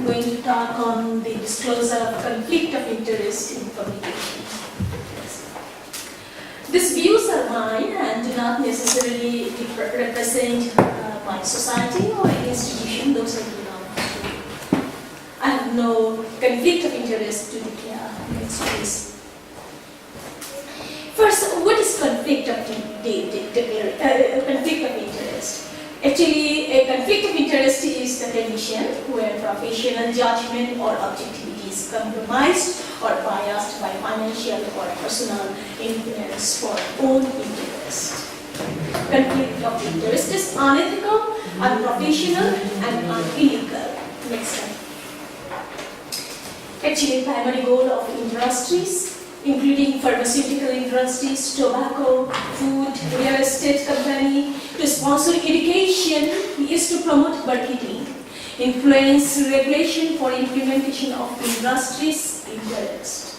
I'm going to talk on the disclosure of conflict of interest in publication. These views are mine and do not necessarily represent my society or any institution, those I belong to. I have no conflict of interest to declare next please. First, what is conflict of interest? Actually, a conflict of interest is the condition where professional judgment or objectivity is compromised or biased by financial or personal influence for own interest. Conflict of interest is unethical, unprofessional, and illegal. Next slide. Actually, primary goal of industries, including pharmaceutical industries, tobacco, food, real estate company, to sponsor education is to promote marketing, influence regulation for implementation of industries' interest.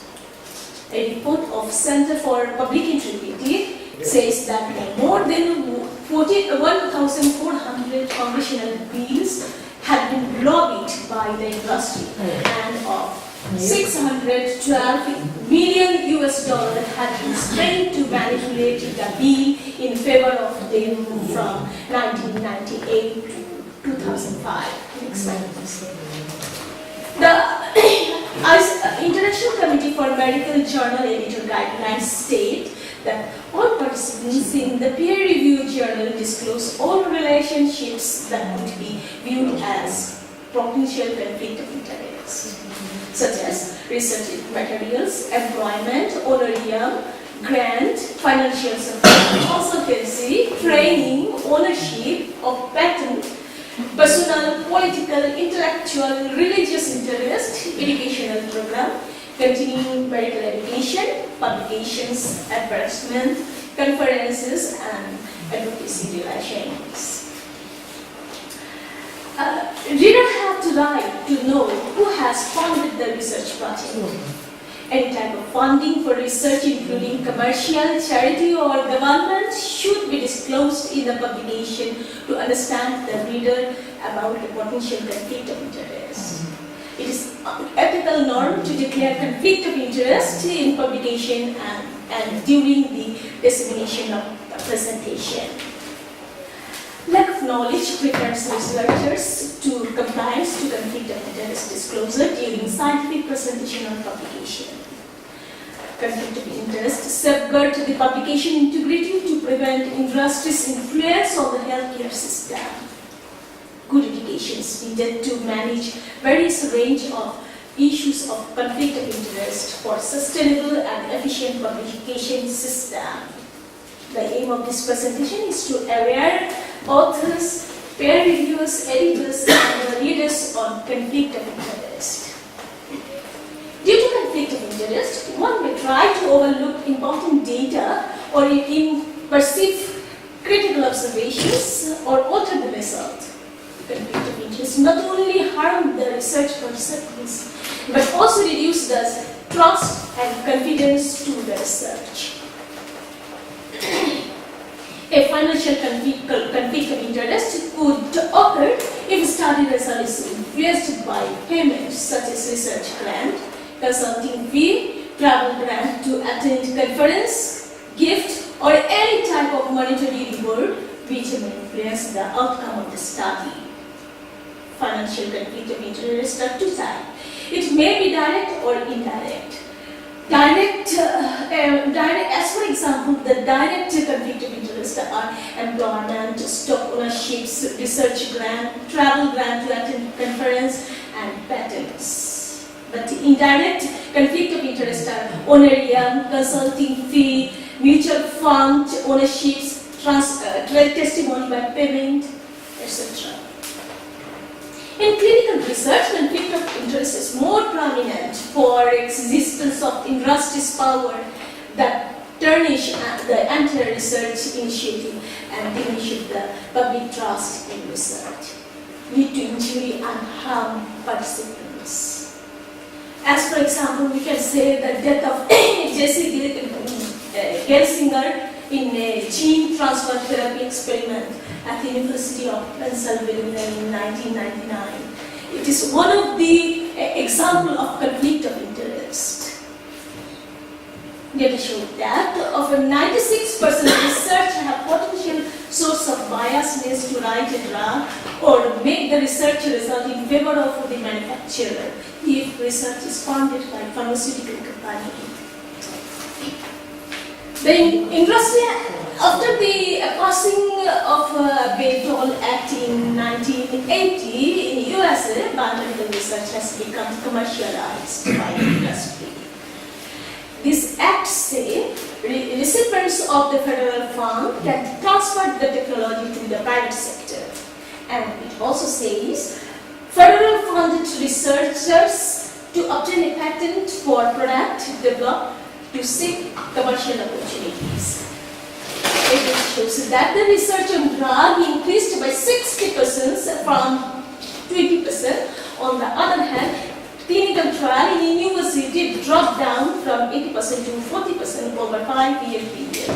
A report of Center for Public Integrity says that more than 1,400 congressional bills have been lobbied by the industry, and of $612 million had been spent to manipulate the bill in favor of them from 1998 to 2005. Next slide, please. The International Committee for Medical Journal Editor Guidelines state that all participants in the peer-reviewed journal disclose all relationships that would be viewed as potential conflict of interest, such as research materials, employment, honorarium, grant, financial support, consultancy, training, ownership of patent, personal, political, intellectual, religious interest, educational program, continuing medical education, publications, advertisement, conferences, and advocacy relations. You don't have to write to know who has funded the research project. Any type of funding for research, including commercial, charity, or government, should be disclosed in the publication to understand the reader about the potential conflict of interest. It is an ethical norm to declare conflict of interest in publication and during the dissemination of the presentation. Lack of knowledge prevents researchers to compliance to conflict of interest disclosure during scientific presentation or publication. Conflict of interest safeguard the publication integrity to prevent industry's influence on the healthcare system. Good education is needed to manage various range of issues of conflict of interest for sustainable and efficient publication system. The aim of this presentation is to aware authors, peer reviewers, editors, and readers on conflict of interest. Due to conflict of interest, one may try to overlook important data or perceive critical observations or alter the result. Conflict of interest not only harm the research participants, but also reduce the trust and confidence to the research. A financial conflict of interest could occur if study result is influenced by payments such as research grant, consulting fee, travel grant to attend conference, gift, or any type of monetary reward which may influence the outcome of the study. Financial conflict of interest are two types. It may be direct or indirect. Direct, as for example, the direct conflict of interest are employment, stock ownerships, research grant, travel grant to attend conference, and patents. But the indirect conflict of interest are honorarium, consulting fee, mutual fund, ownerships, testimony by payment, etc. In clinical research, conflict of interest is more prominent for existence of industry's power that tarnish the entire research initiative and diminish the public trust in research, lead to injury and harm participants. As for example, we can say the death of Jesse Gelsinger in a gene transfer therapy experiment at the University of Pennsylvania in 1999. It is one of the example of conflict of interest. Data show that of a 96% research have potential source of biasness to write a drug or make the research result in favor of the manufacturer if research is funded by pharmaceutical company. The industry, after the passing of Bayh-Dole Act in 1980 in USA, biomedical research has become commercialized by the industry. This act says recipients of the federal fund can transfer the technology to the private sector. And it also says federal funded researchers to obtain a patent for product developed to seek commercial opportunities. It shows that the research on drug increased by 60% from 20%. On the other hand, clinical trial in university dropped down from 80% to 40% over 5-year period.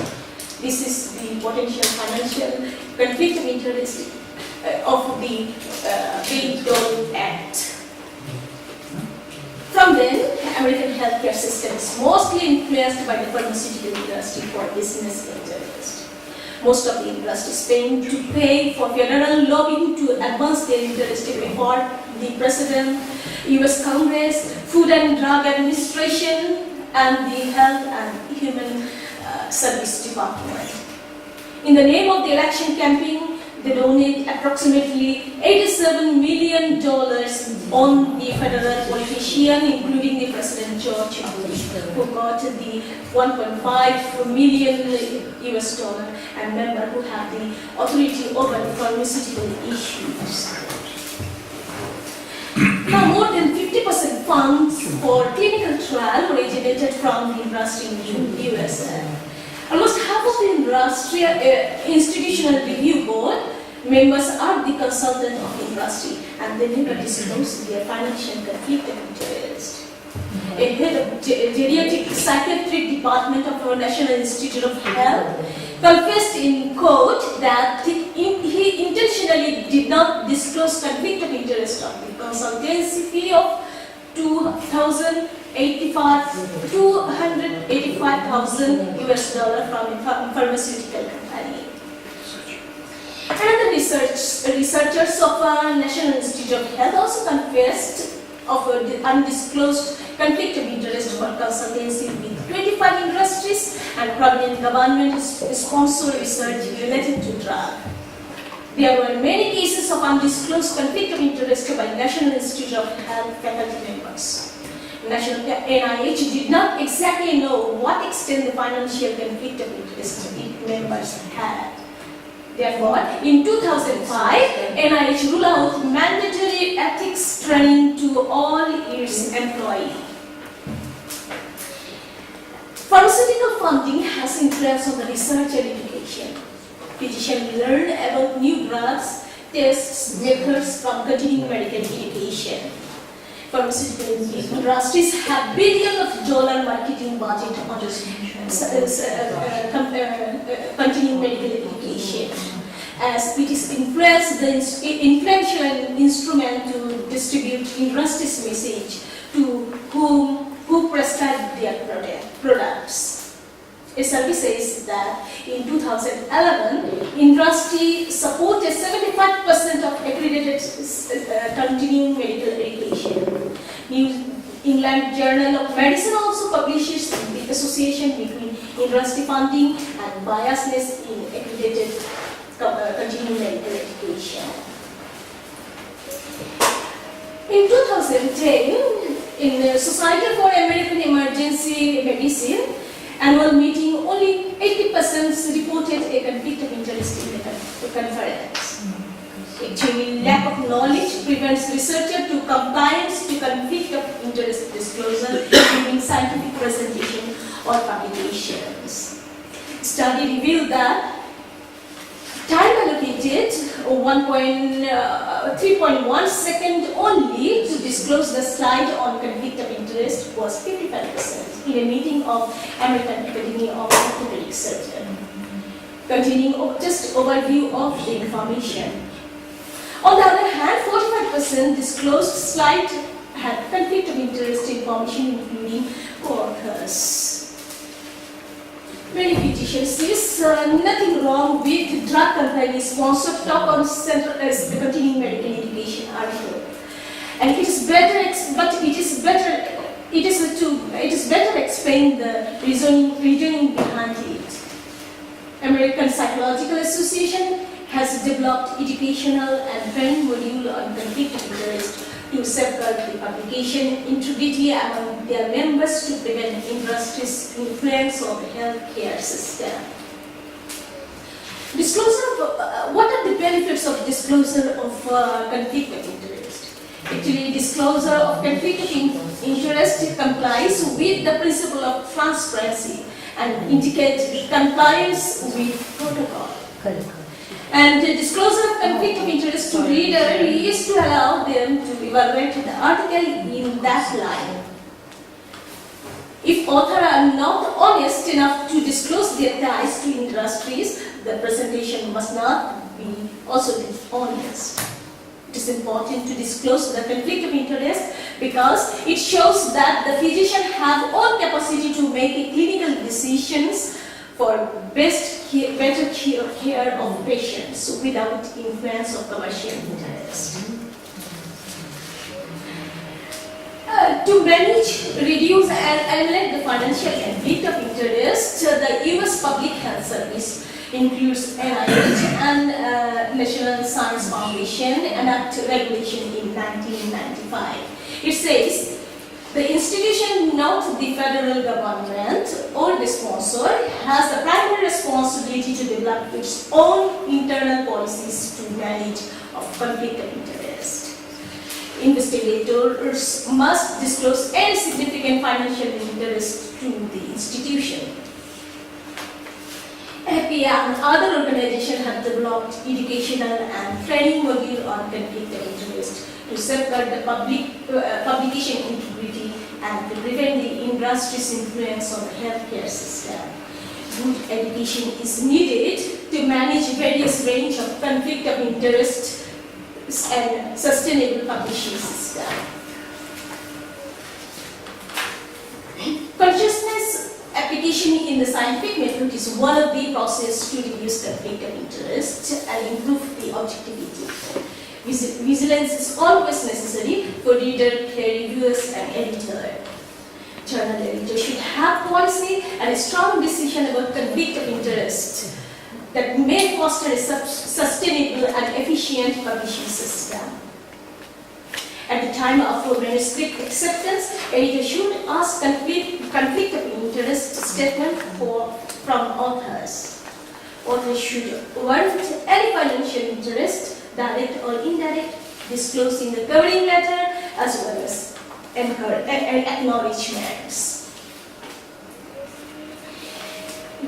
This is the potential financial conflict of interest of the Bayh-Dole Act. From then, American healthcare system is mostly influenced by the pharmaceutical industry for business interest. Most of the industry spend to pay for federal lobbying to advance their interest before the President, US Congress, Food and Drug Administration, and the Health and Human Service Department. In the name of the election campaign, they donate approximately $87 million on the federal politician, including the President George Bush, who got the $1.5 million US and member who have the authority over the pharmaceutical issues. Now, more than 50% funds for clinical trial originated from the industry in the USA. Almost half of the industry institutional review board members are the consultant of the industry, and they never disclose their financial conflict of interest. A head of geriatric psychiatric department of our National Institute of Health confessed in court that he intentionally did not disclose conflict of interest of the consultancy fee of $285,000 US from a pharmaceutical company. Another researchers of National Institute of Health also confessed of the undisclosed conflict of interest for consultancy with 25 industries and prominent government-sponsored research related to drug. There were many cases of undisclosed conflict of interest by National Institute of Health faculty members. National NIH did not exactly know what extent the financial conflict of interest its members had. Therefore, in 2005, NIH ruled out mandatory ethics training to all its employees. Pharmaceutical funding has influence on the research and education. Physicians learn about new drugs, tests, methods from continuing medical education. Pharmaceutical industries have billions of dollars marketing budget on continuing medical education, as it is influential instrument to distribute industry's message to who prescribe their products. A survey says that in 2011, industry supported 75% of accredited continuing medical education. New England Journal of Medicine also publishes the association between industry funding and biasness in accredited continuing medical education. In 2010, in the Society for American Emergency Medicine annual meeting, only 80% reported a conflict of interest in the conference. Actually, lack of knowledge prevents researchers to compliance to conflict of interest disclosure during scientific presentation or publications. Study revealed that time allocated 3.1 seconds only to disclose the slide on conflict of interest was 55% in a meeting of American Academy of Orthopedic Surgeons. Continuing just overview of the information. On the other hand, 45% person disclosed slide had conflict of interest information including co-authors. Many petitions. There is nothing wrong with drug company sponsored talk on central continuing medical education article, and it is better, but it is better explain the reasoning behind it. American Psychological Association has developed educational and training module on conflict of interest to safeguard the publication integrity among their members to prevent industry's influence on the healthcare system. Disclosure of, what are the benefits of disclosure of conflict of interest? Actually, disclosure of conflict of interest complies with the principle of transparency and indicates compliance with protocol. And the disclosure of conflict of interest to reader is to allow them to evaluate the article in that line. If authors are not honest enough to disclose their ties to industries, the presentation must not be also be honest. It is important to disclose the conflict of interest because it shows that the physician have all capacity to make clinical decisions for better care of patients without influence of commercial interest. To manage, reduce and eliminate the financial conflict of interest, the US Public Health Service includes NIH and National Science Foundation enacted regulation in 1995. It says, the institution, not the federal government or the sponsor, has the primary responsibility to develop its own internal policies to manage of conflict of interest. Investigators must disclose any significant financial interest to the institution. APA and other organizations have developed educational and training module on conflict of interest to safeguard the publication integrity and to prevent the industry's influence on the healthcare system. Good education is needed to manage various range of conflict of interest and sustainable publishing system. Consciousness application in the scientific method is one of the processes to reduce conflict of interest and improve the objectivity. Vigilance is always necessary for reader, peer reviewers, and editor. Journal editor should have policy and a strong decision about conflict of interest that may foster a sustainable and efficient publishing system. At the time of manuscript acceptance, editor should ask conflict of interest statement from authors. Authors should warrant any financial interest, direct or indirect, disclosed in the covering letter as well as acknowledgements.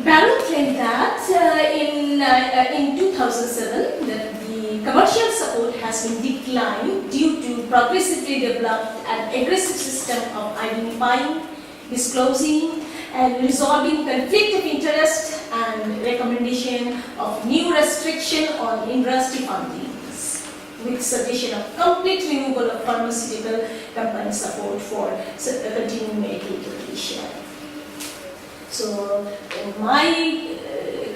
Barrow claimed that in 2007 that the commercial support has been declined due to progressively developed and aggressive system of identifying, disclosing, and resolving conflict of interest and recommendation of new restriction on industry fundings, with suggestion of complete removal of pharmaceutical company support for continuing medical education. So, in my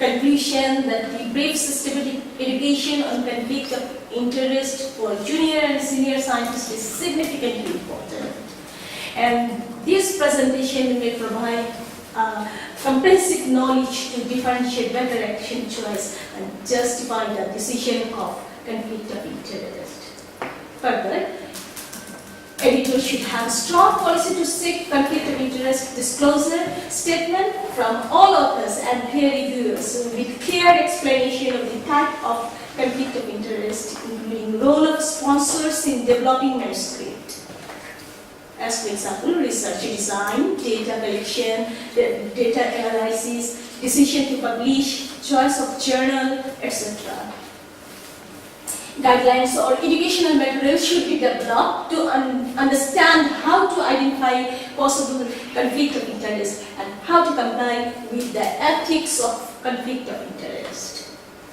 conclusion, that the brief systematic education on conflict of interest for junior and senior scientists is significantly important. And this presentation may provide comprehensive knowledge to differentiate better action choice and justify the decision of conflict of interest. Further, editors should have a strong policy to seek conflict of interest disclosure statement from all authors and peer reviewers with clear explanation of the type of conflict of interest, including role of sponsors in developing manuscript. As for example, research design, data collection, data analysis, decision to publish, choice of journal, etc. Guidelines or educational materials should be developed to understand how to identify possible conflict of interest and how to comply with the ethics of conflict of interest.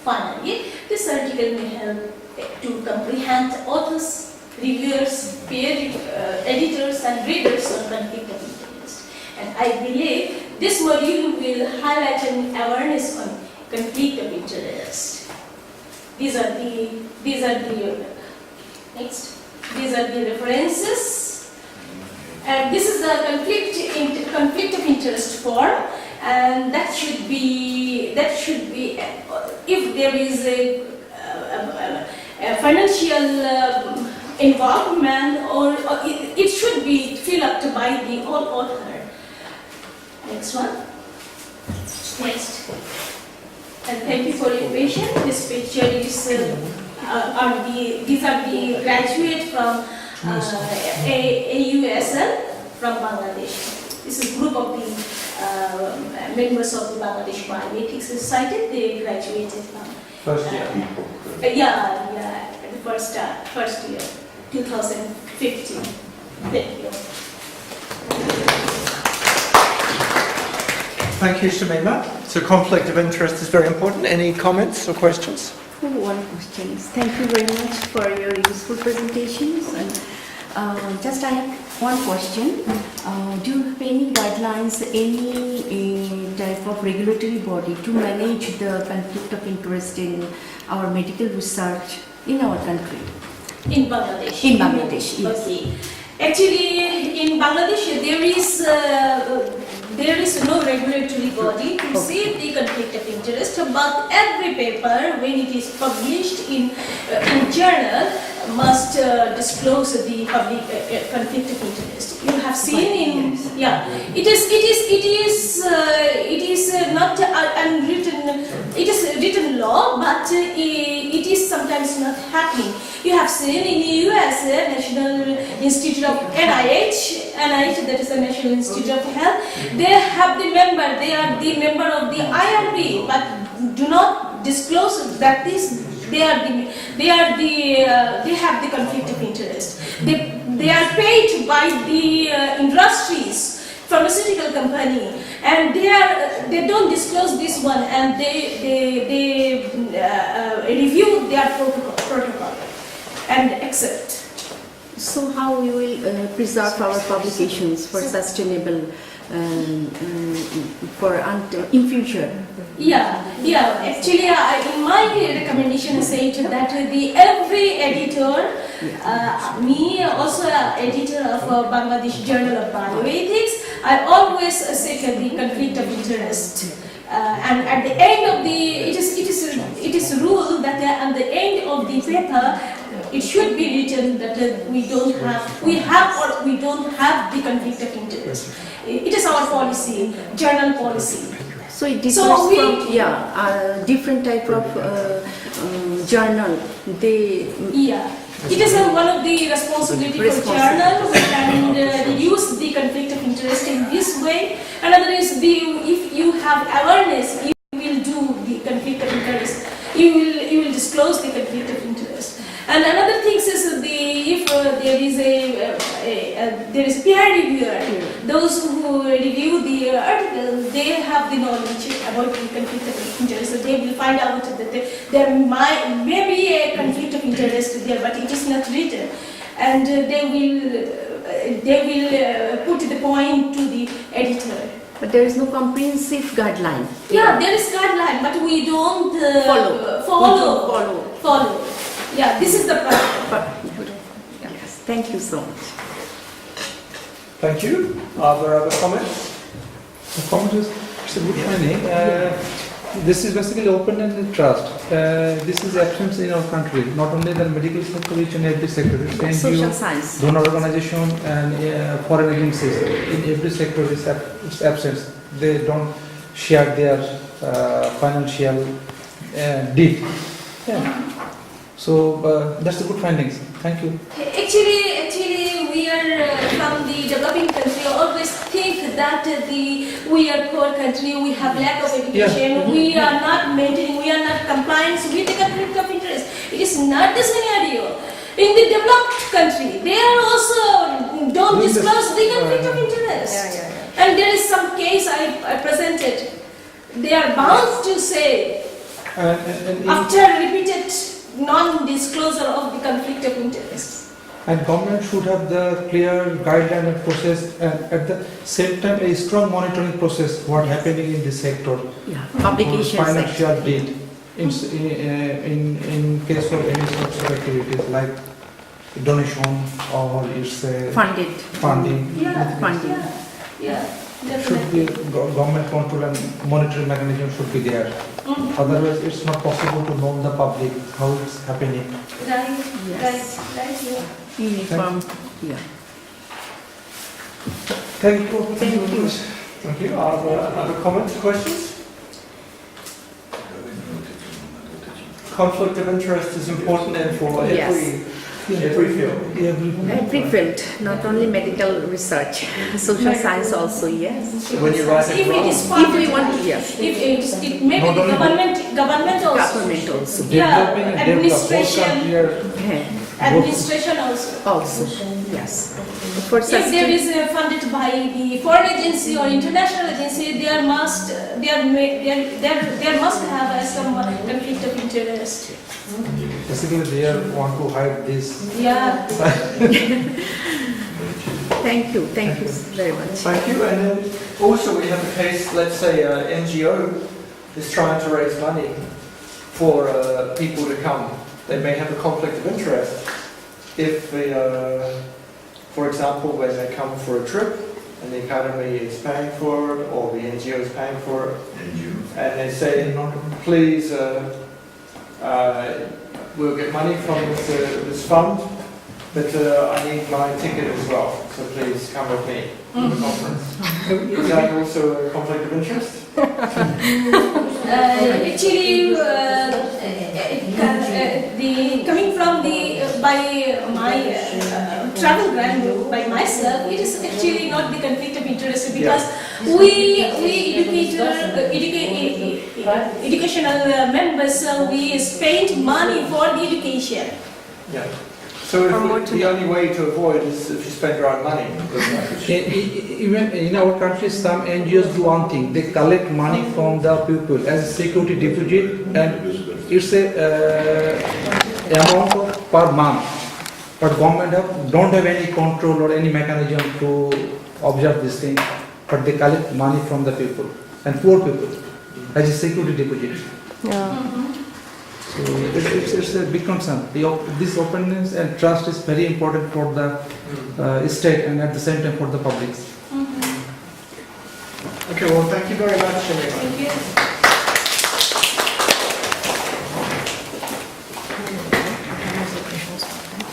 Finally, this article may help to comprehend authors' reviewers, peer editors and readers on conflict of interest. And I believe this module will highlight an awareness on conflict of interest. These are the next. These are the references. And this is the conflict of interest form, and that should be if there is a financial involvement, or it should be filled up by the author. Next one. Next. And thank you for your patience. This picture is these are the graduate from AUSN from Bangladesh. This is group of the members of the Bangladesh Bioethics Society. They graduated from first year. The first year, 2015. Thank you. Thank you, Shamima. So conflict of interest is very important. Any comments or questions? One question. Thank you very much for your useful presentations. And just I have one question. Do you have any guidelines, any type of regulatory body to manage the conflict of interest in our medical research in our country? In Bangladesh. In Bangladesh, yes. Okay. Actually, in Bangladesh, there is no regulatory body to see the conflict of interest, but every paper, when it is published in journal, must disclose the public conflict of interest. You have seen it is not unwritten. It is written law, but it is sometimes not happening. You have seen in the US, National Institute of NIH, that is the National Institute of Health. They have the member. They are the member of the IRB, but do not disclose that they have the conflict of interest. They are paid by the industries, pharmaceutical company, and they don't disclose this one, and they review their protocol and accept. So how we will preserve our publications for sustainable in future? Actually, in my recommendation, I said that every editor, me also editor of Bangladesh Journal of Bioethics, I always seek the conflict of interest. And at the end of it is rule that at the end of the paper, it should be written that we don't have the conflict of interest. It is our policy, journal policy. So it differs from different type of journal. It is one of the responsibility for journal. We can reduce the conflict of interest in this way. Another is if you have awareness, you will do the conflict of interest. You will disclose the conflict of interest. And another thing is if there is peer reviewer, those who review the article, they have the knowledge about the conflict of interest. So they will find out that there may be a conflict of interest there, but it is not written, and they will put the point to the editor. But there is no comprehensive guideline. Yeah, there is guideline, but we don't follow. Yeah, this is the problem. Yes, thank you so much. Thank you. Are there other comments? The comment is, it's a good finding. This is basically open and trust. This is absent in our country. Not only the medical sector, each and every sector. Social science. Donor organization and foreign agencies. In every sector, it's absent. They don't share their financial deed. Yeah. So that's the good findings. Thank you. Actually, we are from the developing country. Always think that we are poor country. We have lack of education. Yeah. We are not maintaining. We are not compliant with the conflict of interest. It is not the scenario. In the developed country, they are also don't disclose the conflict of interest. And there is some case I presented. They are bound to say after repeated non-disclosure of the conflict of interest. And government should have the clear guideline and process, and at the same time a strong monitoring process what happening in this sector. Yeah, publications. Financial deed in case of any such activities like donation or it's a Funded. funding. Yeah, Funding. yeah, Should be definitely. government control and monitoring mechanism should be there. Mhm. Otherwise, it's not possible to know the public how it's happening. Right, Yes. right, yeah. Uniform. Yeah. Thank you. Thank you. Thank you. Other comments, questions? Conflict of interest is important and for Yes. every field. Every field, not only medical research, social science also, yes. When you write a If it is grant, If we funded, want to, yes. if it may be Not only government also. Government also. Yeah, Developing and administration. developing Administration also. Also, yes. For If there sustain, is funded by the foreign agency or international agency, there must have some conflict of interest. basically they want to hide this. Yeah. thank you very much. thank you. And then also we have a case, let's say an NGO is trying to raise money for people to come. They may have a conflict of interest if they, for example, when they come for a trip and the academy is paying for it or the NGO is paying for it, and they say, please, we'll get money from this fund, but I need my ticket as well, so please come with me to the conference. Is that also a conflict of interest? Actually, the coming from the by my travel grant group by myself, it is actually not the conflict of interest because we educational members, we spend money for the education. Yeah. So the only way to avoid is if you spend your own money. Even in our country, some NGOs do one thing. They collect money from the people as a security deposit, and it's a amount of per month. But government don't have any control or any mechanism to observe this thing. But they collect money from the people and poor people as a security deposit. So it's a big concern. This openness and trust is very important for the state and at the same time for the public. Okay, well, thank you very much, Shamima. Thank you.